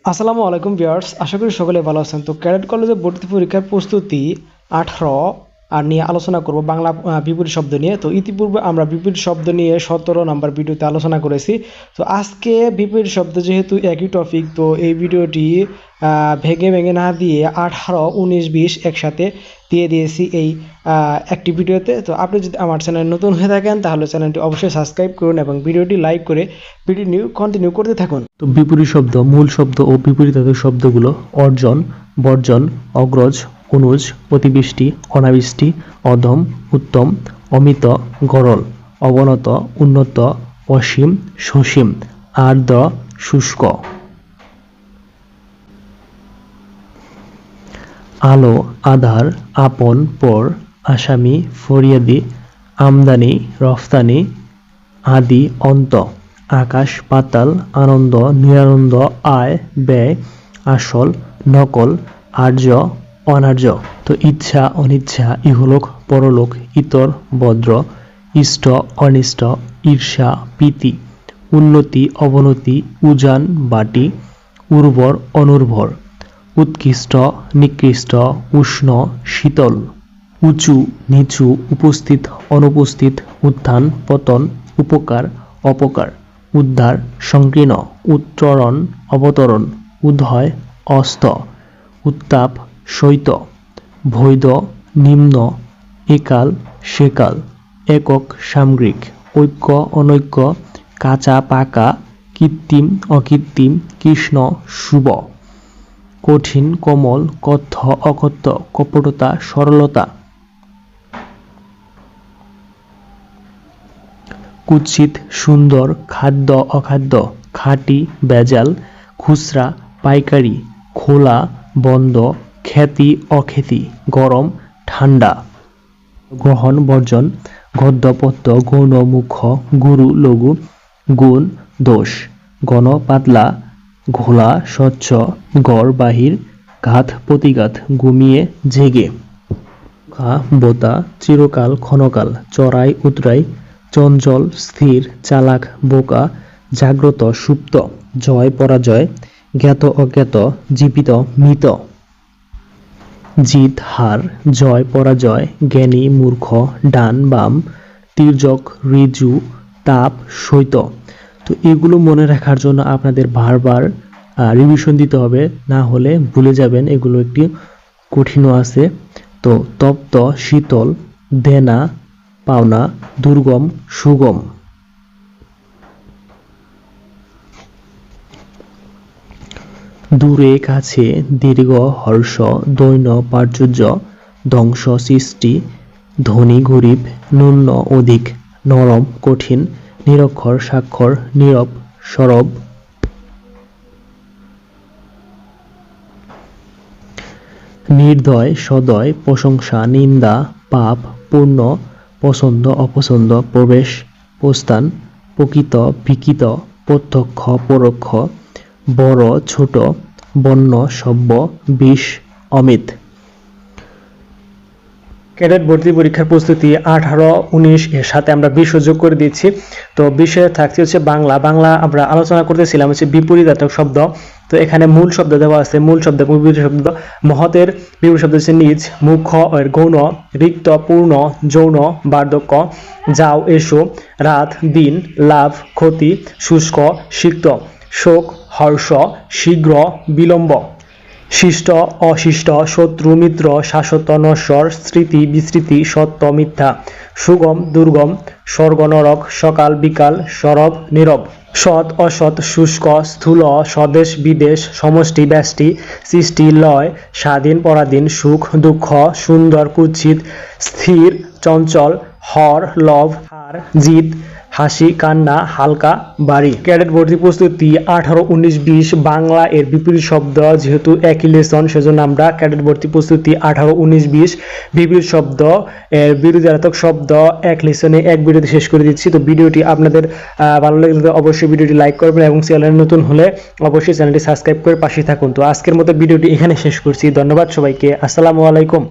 আসসালামু আলাইকুম ভিউয়ার্স, আশা করি সকলে ভালো আছেন। তো ক্যাডেট কলেজে ভর্তি পরীক্ষার প্রস্তুতি 18 আর নিয়ে আলোচনা করব বাংলা বিপরীত শব্দ নিয়ে। তো ইতিপূর্বে আমরা বিপরীত শব্দ নিয়ে 17 নাম্বার ভিডিওতে আলোচনা করেছি। তো আজকে বিপরীত শব্দ যেহেতু একই টপিক, তো এই ভিডিওটি ভেঙে ভেঙে না দিয়ে 18, 19, 20 একসাথে দিয়ে দিয়েছি এই একটি ভিডিওতে। তো আপনি যদি আমার চ্যানেল নতুন হয়ে থাকেন তাহলে চ্যানেলটি অবশ্যই সাবস্ক্রাইব করুন এবং ভিডিওটি লাইক করে ভিডিও কন্টিনিউ করতে থাকুন। তো বিপরীত শব্দ, মূল শব্দ ও বিপরীতার্থক শব্দগুলো: অর্জন, বর্জন, অগ্রজ, অনুজ, অতিবৃষ্টি, অনাবৃষ্টি, অধম, উত্তম, অমিত, গরল, অবনত, উন্নত, অসীম, সসীম, আর্দ্র, শুষ্ক। আলো, আধার, আপন, পর, আসামি, ফরিয়াদি, আমদানি, রফতানি, আদি, অন্ত, আকাশ, পাতাল, আনন্দ, নিরানন্দ, আয়, ব্যয়, আসল, নকল, আর্য, অনার্য। তো ইচ্ছা, অনিচ্ছা, ইহলোক, পরলোক, ইতর, ভদ্র, ইষ্ট, অনিষ্ট, ঈর্ষা, প্রীতি, উন্নতি, অবনতি, উজান, বাটি, উর্বর, অনুর্বর, উৎকৃষ্ট, নিকৃষ্ট, উষ্ণ, শীতল, উঁচু, নিচু, উপস্থিত, অনুপস্থিত, উত্থান, পতন, উপকার, অপকার, উদ্ধার, সংকীর্ণ, উত্তরণ, অবতরণ, উদয়, অস্ত, উত্তাপ, শৈত, বৈধ, নিম্ন, একাল, সেকাল, একক, সামগ্রিক, ঐক্য, অনৈক্য, কাঁচা, পাকা, কৃত্রিম, অকৃত্রিম, কৃষ্ণ, শুভ, কঠিন, কোমল, কথ্য, অকথ্য, কপটতা, সরলতা, কুৎসিত, সুন্দর, খাদ্য, অখাদ্য, খাঁটি, ভেজাল, খুচরা, পাইকারি, খোলা, বন্ধ, খ্যাতি, অখ্যাতি, গরম, ঠান্ডা, গ্রহণ, বর্জন, গদ্য, পদ্য, গৌণ, মুখ্য, গুরু, লঘু, গুণ, দোষ, ঘন, পাতলা, ঘোলা, স্বচ্ছ, গড়, বাহির, ঘাত, প্রতিঘাত, ঘুমিয়ে, জেগে, বোতা, চিরকাল, ক্ষণকাল, চড়াই, উতরাই, চঞ্চল, স্থির, চালাক, বোকা, জাগ্রত, সুপ্ত, জয়, পরাজয়, জ্ঞাত, অজ্ঞাত, জীবিত, মৃত, জিত, হার, জয়, পরাজয়, জ্ঞানী, মূর্খ, ডান, বাম, তির্যক, ঋজু, তাপ, শৈত। তো এগুলো মনে রাখার জন্য আপনাদের বারবার রিভিশন দিতে হবে, না হলে ভুলে যাবেন। এগুলো একটি কঠিনও আছে। তো তপ্ত, শীতল, দেনা, পাওনা, দুর্গম, সুগম। দূরে, কাছে, দীর্ঘ, হর্ষ, দৈন্য, প্রাচুর্য, ধ্বংস, সৃষ্টি, ধনী, গরিব, ন্যূন, অধিক, নরম, কঠিন, নিরক্ষর, স্বাক্ষর, নীরব, সরব, নির্দয়, সদয়, প্রশংসা, নিন্দা, পাপ, পূর্ণ, পছন্দ, অপছন্দ, প্রবেশ, প্রস্থান, প্রকৃত, বিকৃত, প্রত্যক্ষ, পরোক্ষ, বড়, ছোট, বন্য, সভ্য, বিষ, অমিত। ক্যাডেট ভর্তি পরীক্ষার প্রস্তুতি 18, 19 এর সাথে আমরা 20 যোগ করে দিচ্ছি। তো 20 থাকছে হচ্ছে বাংলা। আমরা আলোচনা করতেছিলাম হচ্ছে বিপরীতার্থক শব্দ। তো এখানে মূল শব্দ দেওয়া আছে, মূল শব্দ এবং বিপরীত শব্দ। মহতের বিপরীত শব্দ হচ্ছে নিজ, মুখ্য এর গৌণ, রিক্ত, পূর্ণ, যৌন, বার্ধক্য, যাও, এসো, রাত, দিন, লাভ, ক্ষতি, শুষ্ক, সিক্ত, শোক, হর্ষ, শীঘ্র, বিলম্ব, শিষ্ট, অশিষ্ট, শত্রু, মিত্র, শাশ্বত, নশ্বর, স্মৃতি, বিস্মৃতি, সত্য, মিথ্যা, সুগম, দুর্গম, স্বর্গ, নরক, সকাল, বিকাল, সরব, নীরব, সৎ, অসৎ, শুষ্ক, স্থূল, স্বদেশ, বিদেশ, সমষ্টি, ব্যষ্টি, সৃষ্টি, লয়, স্বাধীন, পরাধীন, সুখ, দুঃখ, সুন্দর, কুৎসিত, স্থির, চঞ্চল, হর, লভ, হার, জিত, হাসি, কান্না, হালকা, বাড়ি। ক্যাডেট ভর্তি প্রস্তুতি 18, 19, 20 বাংলা এর বিপরীত শব্দ যেহেতু একই লেসন, সেজন্য আমরা ক্যাডেট ভর্তি প্রস্তুতি 18, 19, 20 বিপরীত শব্দ এর বিরোধার্থক শব্দ এক লেসনে এক ভিডিওতে শেষ করে দিচ্ছি। তো ভিডিওটি আপনাদের ভালো লাগলে অবশ্যই ভিডিওটি লাইক করবেন এবং চ্যানেল নতুন হলে অবশ্যই চ্যানেলটি সাবস্ক্রাইব করে পাশে থাকুন। তো আজকের মতো ভিডিওটি এখানে শেষ করছি। ধন্যবাদ সবাইকে। আসসালামু আলাইকুম।